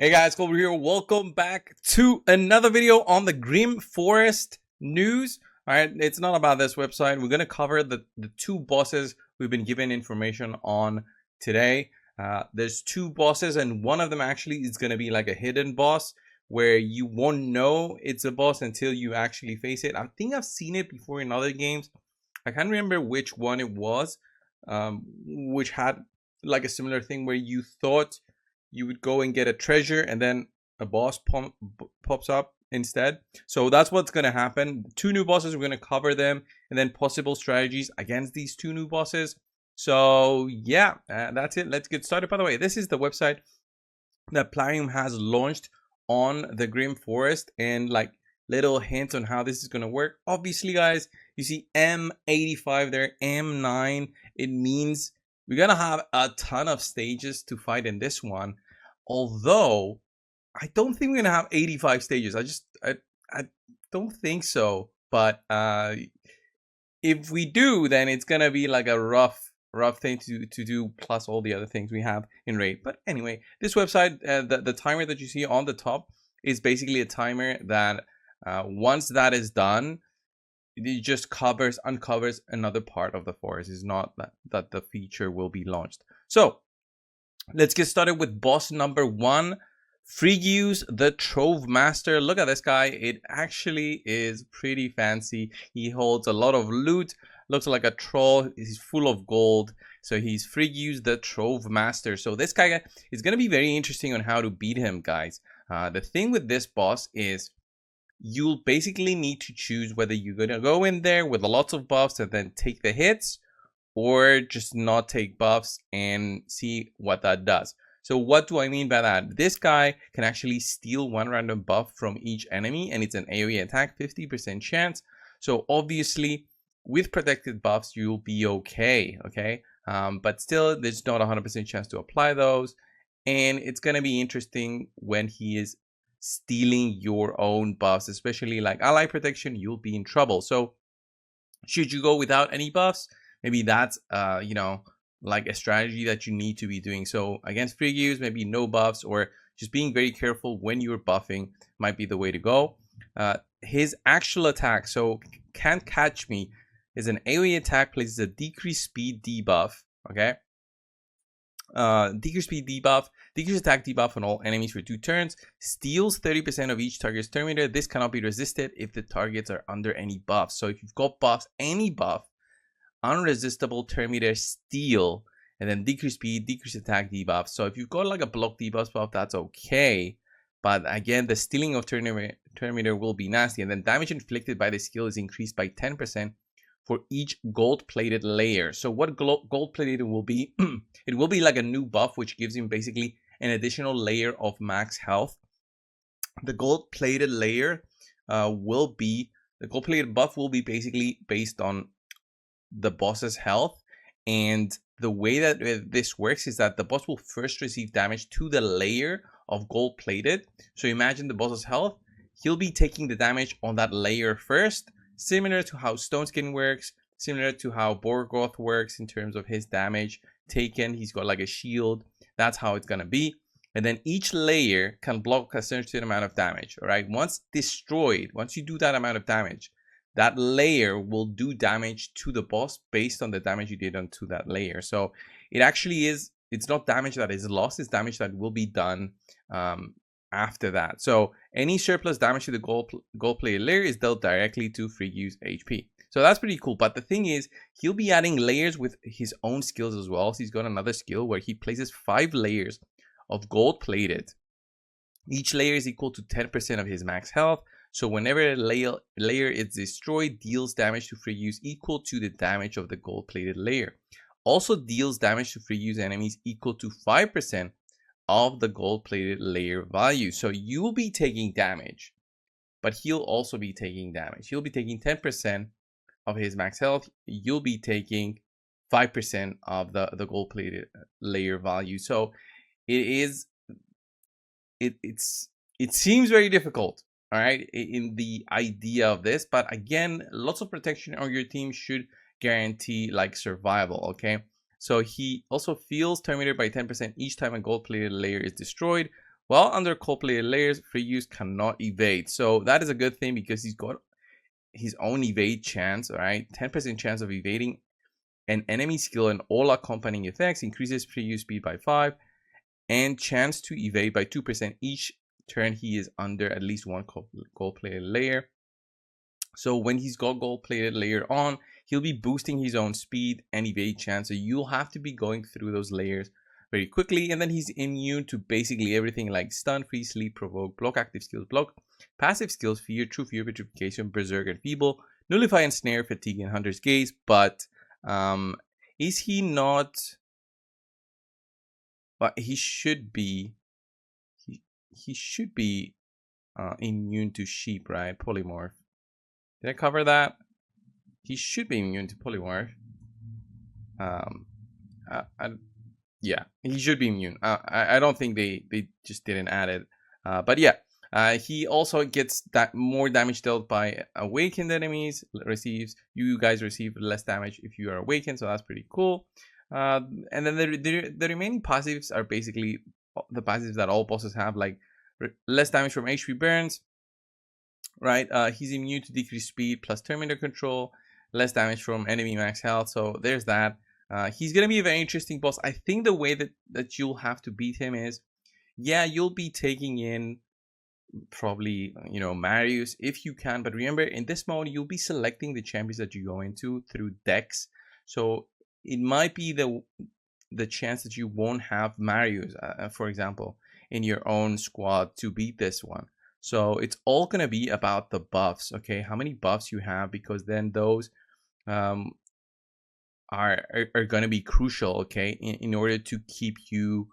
Hey guys, coldbrew here. Welcome back to another video on the Grim Forest news. All right, it's not about this website. We're going to cover the two bosses we've been given information on today. There's two bosses, and one of them actually is going to be like a hidden boss where you won't know it's a boss until you actually face it. I think I've seen it before in other games. I can't remember which one it was, which had like a similar thing where you thought you would go and get a treasure and then a boss pops up instead. So that's what's going to happen. Two new bosses, we're going to cover them, and then possible strategies against these two new bosses. So yeah, that's it. Let's get started. By the way, this is the website that Plarium has launched on the Grim Forest, and like little hints on how this is going to work. Obviously, guys, you see M85 there, M9. It means we're going to have a ton of stages to fight in this one. Although, I don't think we're going to have 85 stages. I don't think so. But if we do, then it's going to be like a rough thing to do, plus all the other things we have in Raid. But anyway, this website, the timer that you see on the top is basically a timer that once that is done, it just uncovers another part of the forest. It's not that the feature will be launched. So let's get started with boss number one, Frigius the Trove Master. Look at this guy. It actually is pretty fancy. He holds a lot of loot, looks like a troll. He's full of gold. So he's Frigius the Trove Master. So this guy is going to be very interesting on how to beat him, guys. The thing with this boss is you'll basically need to choose whether you're going to go in there with lots of buffs and then take the hits, or just not take buffs and see what that does. So what do I mean by that? This guy can actually steal one random buff from each enemy, and it's an AoE attack, 50% chance. So obviously with protected buffs you'll be okay, but still there's not 100% chance to apply those, and it's going to be interesting when he is stealing your own buffs, especially like ally protection. You'll be in trouble. So should you go without any buffs, maybe that's like a strategy that you need to be doing. So against Frigius, maybe no buffs, or just being very careful when you're buffing might be the way to go. His actual attack, so Can't Catch Me, is an AoE attack, places a decreased speed debuff. Decreased speed debuff, decreased attack debuff on all enemies for 2 turns, steals 30% of each target's turn meter. This cannot be resisted if the targets are under any buffs. So if you've got buffs, any buff, unresistible turn meter, steal, and then decreased speed, decreased attack debuff. So if you've got like a block debuff buff, that's okay. But again, the stealing of turn meter will be nasty. And then damage inflicted by the skill is increased by 10% for each gold-plated layer. So what gold-plated will be, it will be like a new buff, which gives him basically an additional layer of max health. The gold-plated layer the gold-plated buff will be basically based on the boss's health. And the way that this works is that the boss will first receive damage to the layer of gold-plated. So imagine the boss's health, he'll be taking the damage on that layer first, similar to how Stone Skin works, similar to how Borgoth works in terms of his damage taken. He's got like a shield. That's how it's gonna be. And then each layer can block a certain amount of damage. All right, once destroyed, once you do that amount of damage, that layer will do damage to the boss based on the damage you did onto that layer. So it actually is, it's not damage that is lost, it's damage that will be done after that. So any surplus damage to the gold-plated layer is dealt directly to Frigius HP. So that's pretty cool. But the thing is, he'll be adding layers with his own skills as well. So he's got another skill where he places 5 layers of gold-plated. Each layer is equal to 10% of his max health. So whenever a layer is destroyed, deals damage to Frigius equal to the damage of the gold-plated layer. Also deals damage to Frigius enemies equal to 5% of the gold-plated layer value. So you will be taking damage, but he'll also be taking damage. He'll be taking 10% of his max health. You'll be taking 5% of the gold-plated layer value. So it seems very difficult, all right, in the idea of this, but again, lots of protection on your team should guarantee like survival. Okay, so he also feels terminated by 10% each time a gold-plated layer is destroyed, While under cold plated layers, free use cannot evade. So that is a good thing because he's got his own evade chance, all right? 10% chance of evading an enemy skill and all accompanying effects, increases free use speed by 5, and chance to evade by 2% each turn he is under at least one gold plated layer. So when he's got gold plated layer on, he'll be boosting his own speed and evade chance. So you'll have to be going through those layers very quickly. And then he's immune to basically everything like stun, freeze, sleep, provoke, block, active skills, block, passive skills, fear, true fear, petrification, berserk, and feeble, nullify and snare, fatigue, and hunter's gaze. But is he not? But he should be. He should be immune to sheep, right? Polymorph. Did I cover that? He should be immune to polymorph. Yeah, he should be immune. I don't think they just didn't add it. But yeah, he also gets that more damage dealt by awakened enemies. You guys receive less damage if you are awakened, so that's pretty cool. And then the remaining passives are basically the passives that all bosses have, like less damage from HP burns. Right, he's immune to decreased speed plus Terminator control, less damage from enemy max health. So there's that. He's gonna be a very interesting boss. I think the way that you'll have to beat him is, yeah, you'll be taking in probably, you know, Marius if you can. But remember, in this mode, you'll be selecting the champions that you go into through decks. So it might be the chance that you won't have Marius, for example, in your own squad to beat this one. So it's all going to be about the buffs, okay? How many buffs you have, because then those are going to be crucial, okay, in order to keep you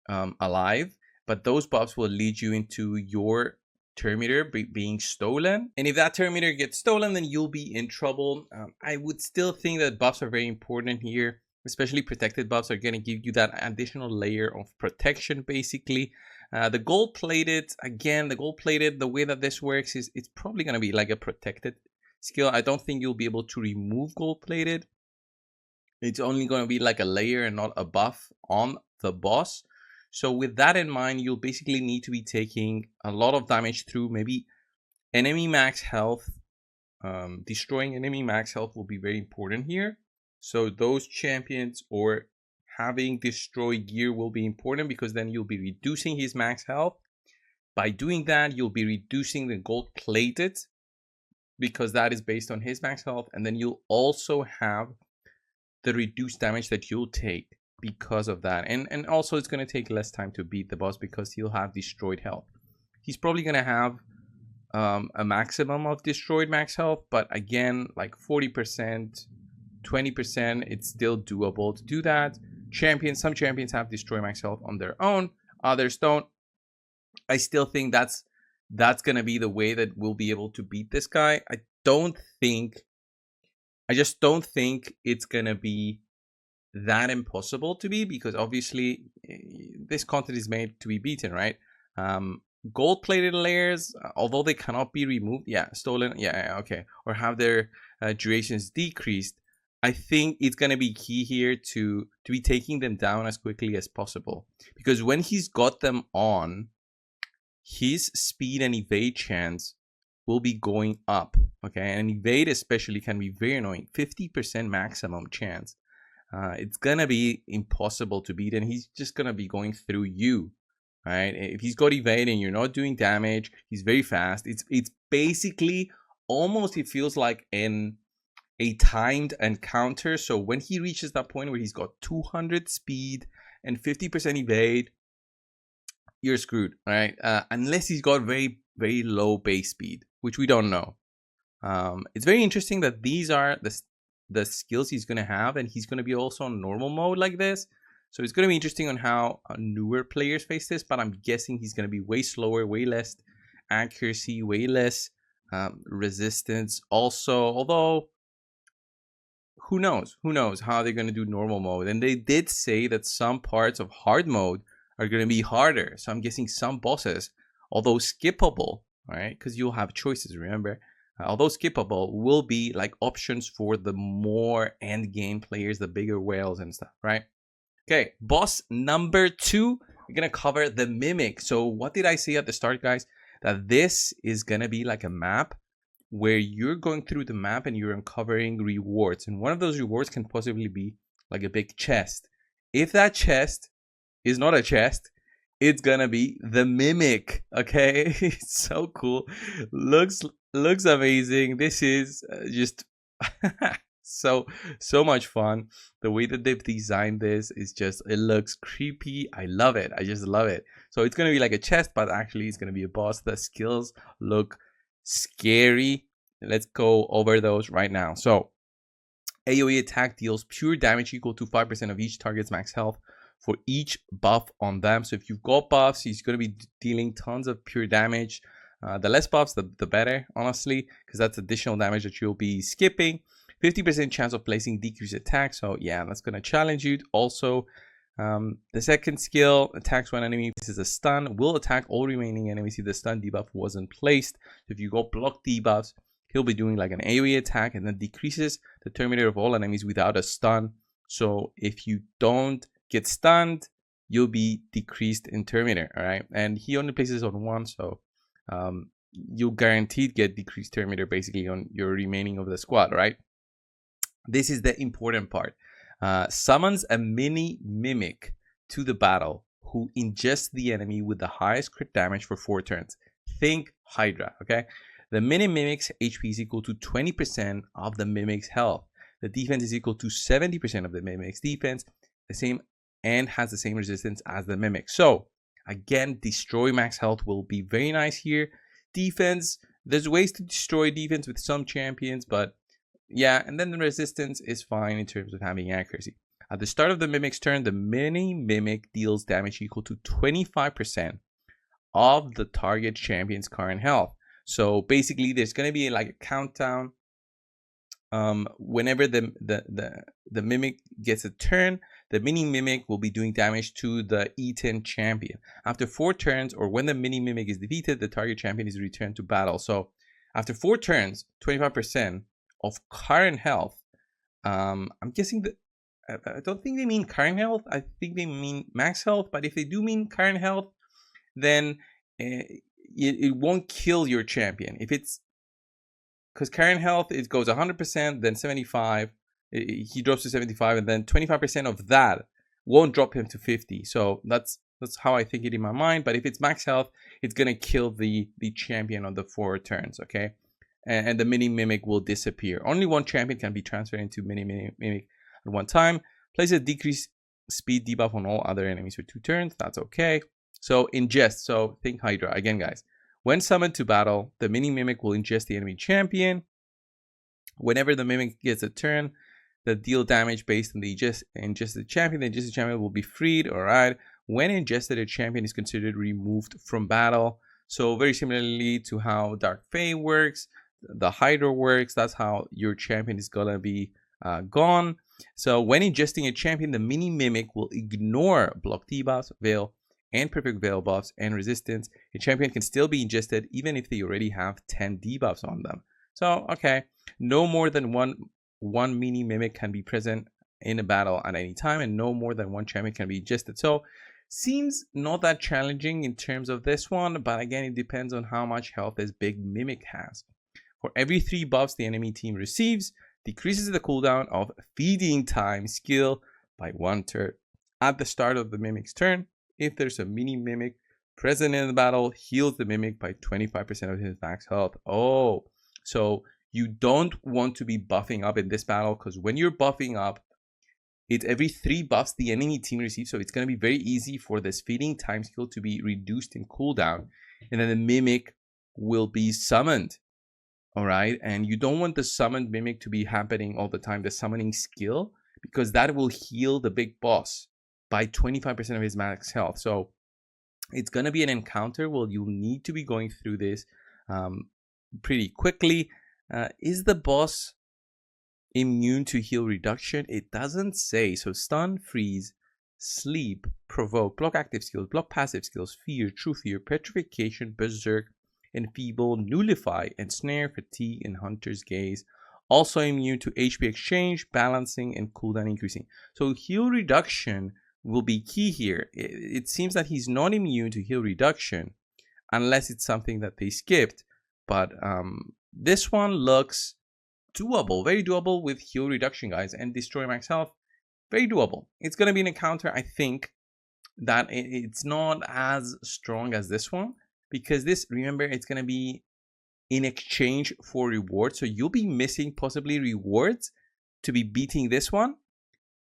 alive. But those buffs will lead you into your Terminator being stolen. And if that Terminator gets stolen, then you'll be in trouble. I would still think that buffs are very important here. Especially protected buffs are going to give you that additional layer of protection, basically. The gold-plated, again, the way that this works is it's probably going to be like a protected skill. I don't think you'll be able to remove gold-plated. It's only going to be like a layer and not a buff on the boss. So with that in mind, you'll basically need to be taking a lot of damage through maybe enemy max health. Destroying enemy max health will be very important here. So those champions or having destroy gear will be important, because then you'll be reducing his max health. By doing that, you'll be reducing the gold plated, because that is based on his max health. And then you'll also have the reduced damage that you'll take because of that. And also it's going to take less time to beat the boss because he'll have destroyed health. He's probably going to have a maximum of destroyed max health, but again, like 40%, 20%, it's still doable to do that. Some champions have destroy max health on their own, others don't. I still think that's gonna be the way that we'll be able to beat this guy. I just don't think it's gonna be that impossible to be, because obviously this content is made to be beaten, right? Gold plated layers, although they cannot be removed, stolen, okay, or have their durations decreased, I think it's going to be key here to be taking them down as quickly as possible, because when he's got them on, his speed and evade chance will be going up, okay? And evade especially can be very annoying, 50% maximum chance. It's going to be impossible to beat, and he's just going to be going through you, right? If he's got evade and you're not doing damage, he's very fast. It's basically almost, it feels like a timed encounter. So when he reaches that point where he's got 200 speed and 50% evade, you're screwed, right? Unless he's got very, very low base speed, which we don't know. It's very interesting that these are the skills he's going to have, and he's going to be also on normal mode like this. So it's going to be interesting on how newer players face this, but I'm guessing he's going to be way slower, way less accuracy, way less resistance also, although who knows how they're going to do normal mode. And they did say that some parts of hard mode are going to be harder, so I'm guessing some bosses, although skippable, right, because you'll have choices, remember, although skippable, will be like options for the more end game players, the bigger whales and stuff, right? Okay, boss number 2, we're gonna cover the Mimic. So what did I say at the start, guys? That this is gonna be like a map where you're going through the map and you're uncovering rewards. And one of those rewards can possibly be like a big chest. If that chest is not a chest, it's gonna be the Mimic. Okay, it's so cool. Looks amazing. This is just so much fun. The way that they've designed this is just, it looks creepy. I love it. I just love it. So it's gonna be like a chest, but actually it's gonna be a boss. The skills look scary. Let's go over those right now. So AoE attack deals pure damage equal to 5% of each target's max health for each buff on them. So if you've got buffs, he's going to be dealing tons of pure damage. The less buffs, the better, honestly, because that's additional damage that you'll be skipping. 50% chance of placing decreased attack. So yeah, that's going to challenge you. Also, the second skill attacks one enemy. This is a stun. Will attack all remaining enemies if the stun debuff wasn't placed. So if you go block debuffs, he'll be doing like an AoE attack and then decreases the terminator of all enemies without a stun. So if you don't get stunned, you'll be decreased in terminator. All right, and he only places on one, so you'll guaranteed get decreased terminator basically on your remaining of the squad. Right, this is the important part. Summons a mini mimic to the battle who ingests the enemy with the highest crit damage for 4 turns. Think Hydra. Okay, the mini mimic's HP is equal to 20% of the mimic's health. The defense is equal to 70% of the mimic's defense, the same, and has the same resistance as the mimic. So again, destroy max health will be very nice here. Defense, there's ways to destroy defense with some champions, but yeah, and then the resistance is fine in terms of having accuracy. At the start of the mimic's turn, the mini mimic deals damage equal to 25% of the target champion's current health. So basically there's going to be like a countdown. Whenever the mimic gets a turn, the mini mimic will be doing damage to the E10 champion. After 4 turns, or when the mini mimic is defeated, the target champion is returned to battle. So after 4 turns, 25% of current health. I'm guessing that I don't think they mean current health. I think they mean max health. But if they do mean current health, then it won't kill your champion. If it's because current health, it goes 100%, then 75. He drops to 75, and then 25% of that won't drop him to 50. So that's how I think it in my mind. But if it's max health, it's gonna kill the champion on the 4 turns. Okay, and the mini mimic will disappear. Only one champion can be transferred into mini mimic at one time. Place a decreased speed debuff on all other enemies for 2 turns. That's okay. So ingest. So think Hydra again, guys. When summoned to battle, the mini mimic will ingest the enemy champion. Whenever the mimic gets a turn that deal damage based on the ingested champion, the ingested champion will be freed. All right. When ingested, a champion is considered removed from battle. So very similarly to how Dark Fae works, the Hydra works, that's how your champion is gonna be gone. So when ingesting a champion, the mini mimic will ignore block debuffs, veil, and perfect veil buffs and resistance. A champion can still be ingested even if they already have 10 debuffs on them. So okay, no more than one mini mimic can be present in a battle at any time, and no more than one champion can be ingested. So seems not that challenging in terms of this one, but again, it depends on how much health this big mimic has. For every 3 buffs the enemy team receives, decreases the cooldown of feeding time skill by 1 turn. At the start of the mimic's turn, if there's a mini mimic present in the battle, heals the mimic by 25% of his max health. Oh, so you don't want to be buffing up in this battle, because when you're buffing up, it's every 3 buffs the enemy team receives. So it's going to be very easy for this feeding time skill to be reduced in cooldown, and then the mimic will be summoned. All right, and you don't want the summoned mimic to be happening all the time, the summoning skill, because that will heal the big boss by 25% of his max health. So it's going to be an encounter where you'll need to be going through this pretty quickly. Is the boss immune to heal reduction? It doesn't say. So stun, freeze, sleep, provoke, block active skills, block passive skills, fear, true fear, petrification, berserk, enfeeble, nullify, ensnare, fatigue, and hunter's gaze. Also immune to HP exchange, balancing, and cooldown increasing. So heal reduction will be key here. It seems that he's not immune to heal reduction unless it's something that they skipped. But this one looks doable, very doable with heal reduction, guys, and destroy max health. Very doable. It's going to be an encounter, I think, that it's not as strong as this one, because this, remember, it's going to be in exchange for rewards. So you'll be missing possibly rewards to be beating this one,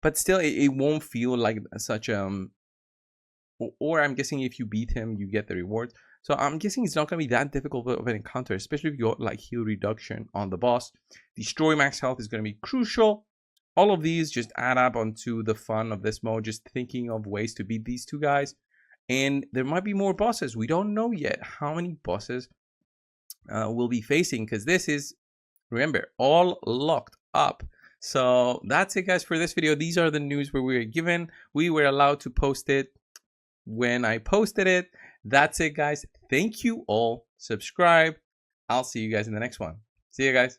but still it won't feel like such or I'm guessing if you beat him, you get the rewards. So I'm guessing it's not going to be that difficult of an encounter, especially if you got like heal reduction on the boss. Destroy max health is going to be crucial. All of these just add up onto the fun of this mode, just thinking of ways to beat these two guys. And there might be more bosses. We don't know yet how many bosses we'll be facing, because this is, remember, all locked up. So that's it, guys, for this video. These are the news where we were given. We were allowed to post it when I posted it. That's it, guys. Thank you all. Subscribe. I'll see you guys in the next one. See you guys.